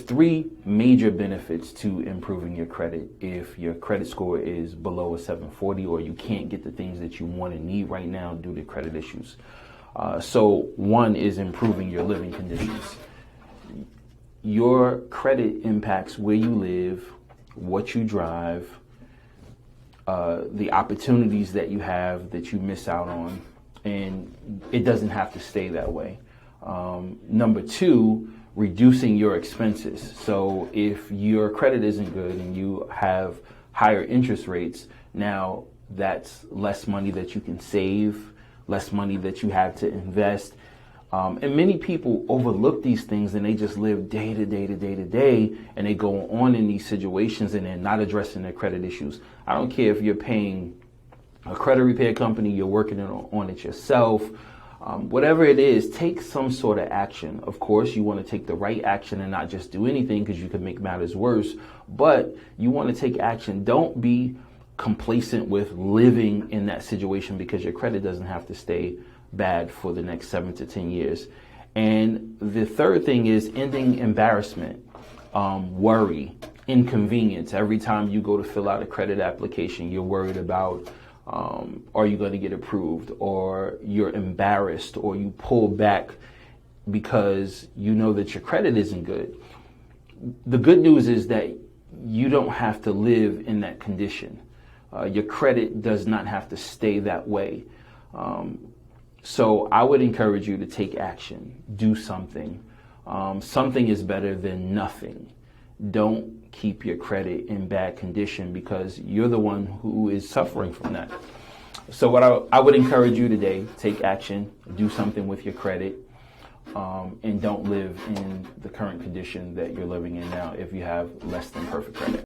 three major benefits to improving your credit if your credit score is below a 740 or you can't get the things that you want and need right now due to credit issues. So one is improving your living conditions. Your credit impacts where you live, what you drive, the opportunities that you have that you miss out on, and it doesn't have to stay that way. Number two, reducing your expenses. So if your credit isn't good and you have higher interest rates, now that's less money that you can save, less money that you have to invest. And many people overlook these things and they just live day to day to day to day, and they go on in these situations and they're not addressing their credit issues. I don't care if you're paying a credit repair company, you're working on it yourself, whatever it is, take some sort of action. Of course, you want to take the right action and not just do anything because you could make matters worse, but you want to take action. Don't be complacent with living in that situation because your credit doesn't have to stay bad for the next 7 to 10 years. And the third thing is ending embarrassment, worry, inconvenience. Every time you go to fill out a credit application, you're worried about are you going to get approved, or you're embarrassed, or you pull back because you know that your credit isn't good. The good news is that you don't have to live in that condition. Your credit does not have to stay that way. So I would encourage you to take action, do something. Something is better than nothing. Don't keep your credit in bad condition because you're the one who is suffering from that. So what I would encourage you today, take action, do something with your credit, and don't live in the current condition that you're living in now if you have less than perfect credit.